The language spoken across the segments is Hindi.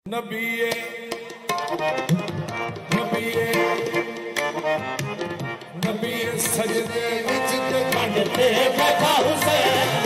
नबीए नबीए नबीए सजदे विच ते खंडते बैठा हुसैन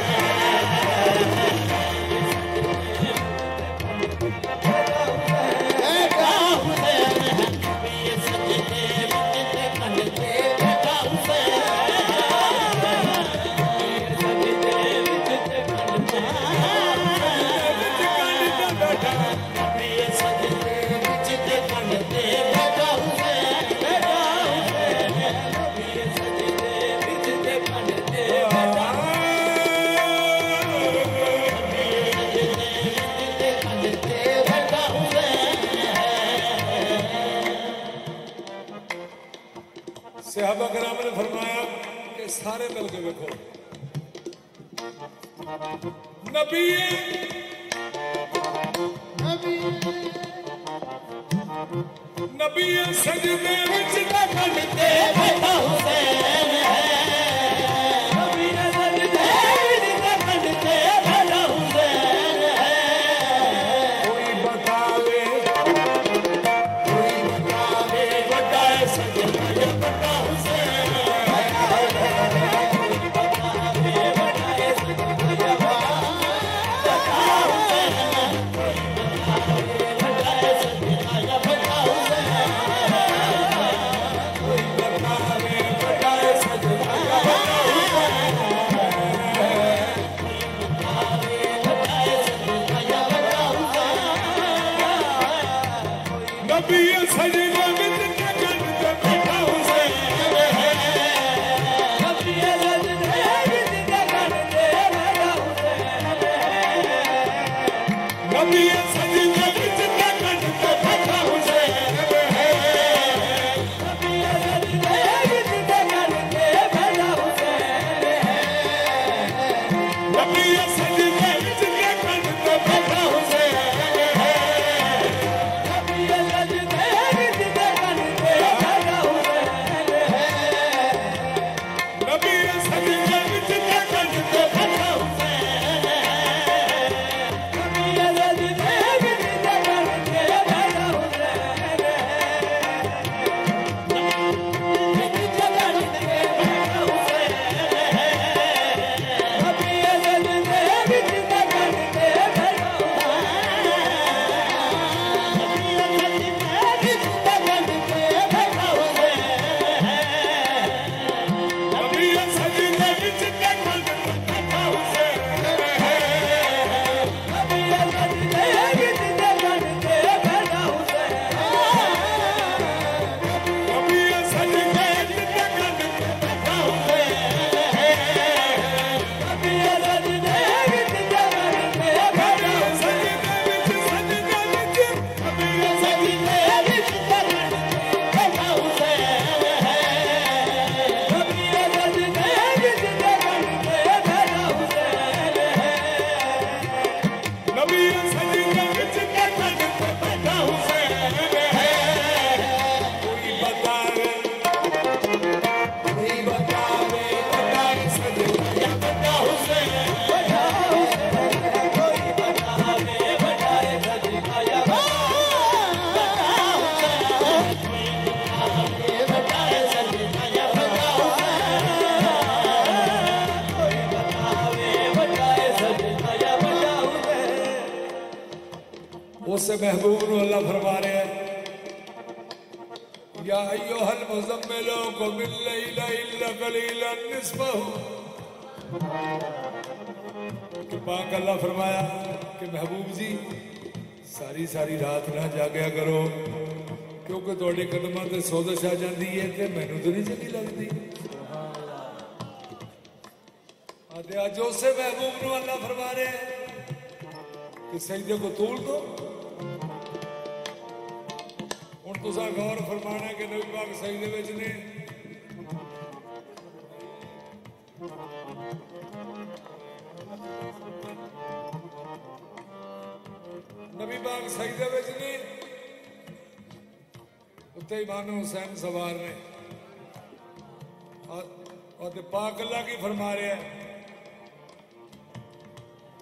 सहाबा कराम ने फरमाया कि सारे मिल के देखो नबी नबी सजदे विच ते खंडते बैठा हुसैन है नबी सजदे विच ते खंडते बैठा हुसैन है कोई बतावे बड़ा सजदा बड़ा हुसैन उससे महबूब को अल्लाह फरमा रहे हैं या अय्युहल मुज़म्मिल क़ुमिल लैला इल्ला क़लीलन निस्फ़हु कि पाक अल्लाह फरमाया कि महबूब जी सारी सारी रात ना जागया करो क्योंकि तुहाडे कदमां ते सोज़श आ जाती है ते मैनू तो नहीं चंगी लगती अज उससे महबूब को अल्लाह फरमा रहे हैं कि सजदे को तोल दो तुसा गौर फरमाना कि नबी पाक सजदे विच ने नबी पाक सजदे विच ने उत्ते इमाम हुसैन सवार ने और पाक अल्लाह की फरमा रहे हैं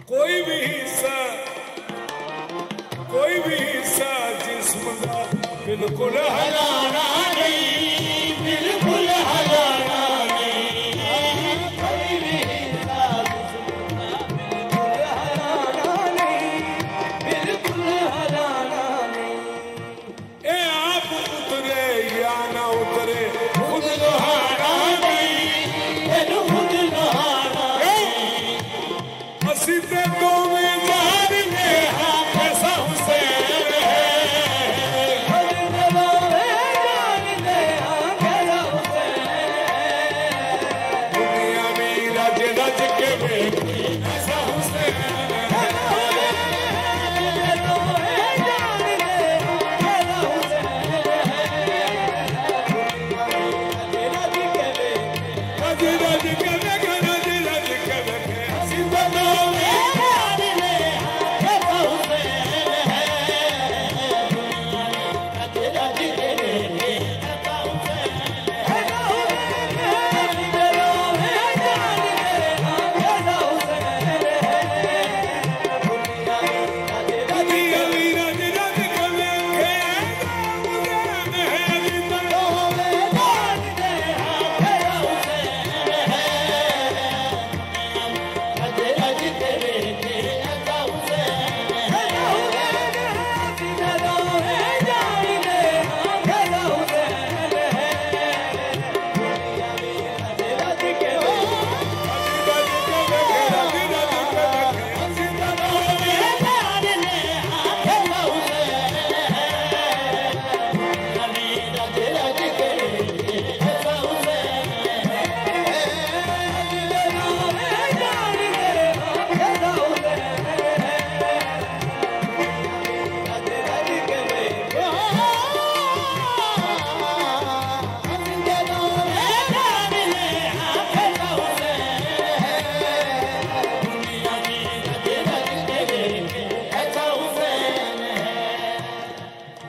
कोई भी हिस्सा कोई भी हिस्सा जिस्म का बिल्कुल हलाना नहीं, बिल्कुल हलाना नहीं, कोई भी हिस्सा जिस्म का बिल्कुल हलाना नहीं, बिल्कुल हलाना नहीं। ए आप उतरे या ना उतरे खुद लोहाना नहीं, तेनू खुद लोहाना नहीं। असी ते दो में जान ले कैसा हुसैन है, दुनिया में रज रज के बेटी ऐसा हुसैन है। रज रज के बेटी, रज रज के बेटी, असी ते दो में जान ले कैसा हुसैन है, रज रज के बेटी ऐसा हुसैन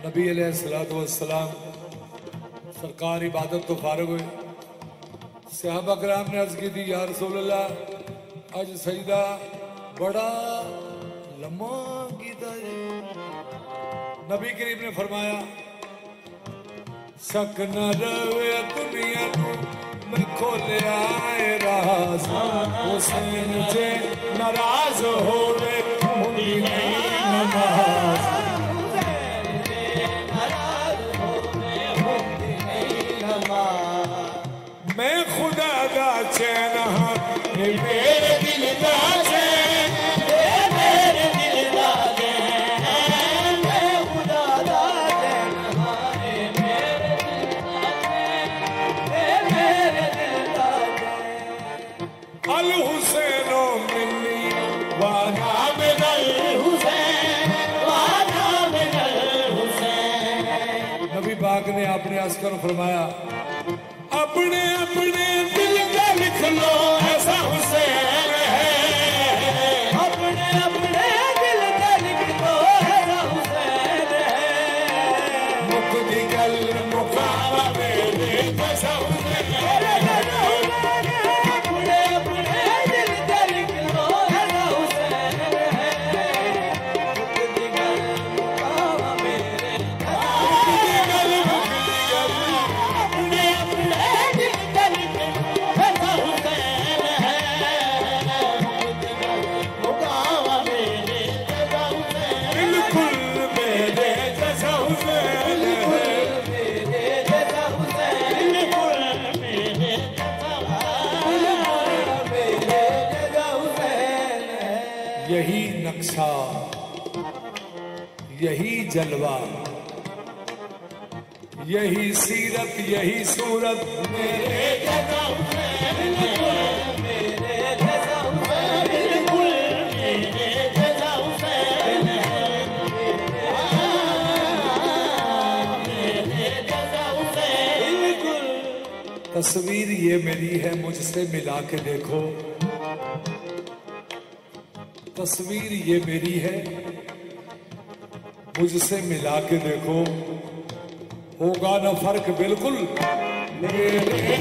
नबी अलैहिस्सलाम सरकार इबादत तो फारग हुए। सहाबा कराम ने अर्ज की थी, या रसूल अल्लाह अज सजदा बड़ा लम्मा कीता है। नबी करीम ने फरमाया, शक न रवे दुनिया में खोलिया राज, हुसैन जे नाराज होवे हुंदी नहीं नमाज। मैं खुदा दा चैन हाँ, मेरे दिल दा चैन, मेरे दिल दा चैन, मैं खुदा दा चैन हाँ, मेरे दिल दा चैन, मेरे दिल दा चैन। अल हुसैनो मिली वाना मिनल हुसैन, वाना मिनल हुसैन। नबी पाक ने अपने अस्कर फरमाया, अपने अपने दिल का लिख लो ऐसा हुसैन है, अपने अपने दिल का लिख लो ऐसा हुसैन है। मुक्ति गल मुकावा मेरे जैसा हुसैन है, अपने अपने दिल का लिख लो ऐसा हुसैन है। मुक्ति गल मुकावा मेरे, मुक्ति गल मुक्ति गल अपने अपने यही नक्शा, यही जलवा, यही सीरत, यही सूरत मेरे जैसा हुसैन, मेरे जैसा हुसैन, बिल्कुल मेरे जैसा हुसैन है, मेरे जैसा हुसैन बिल्कुल। तस्वीर ये मेरी है, मुझसे मिला के देखो। तस्वीर ये मेरी है, मुझसे मिला के देखो, होगा ना फर्क बिल्कुल मेरे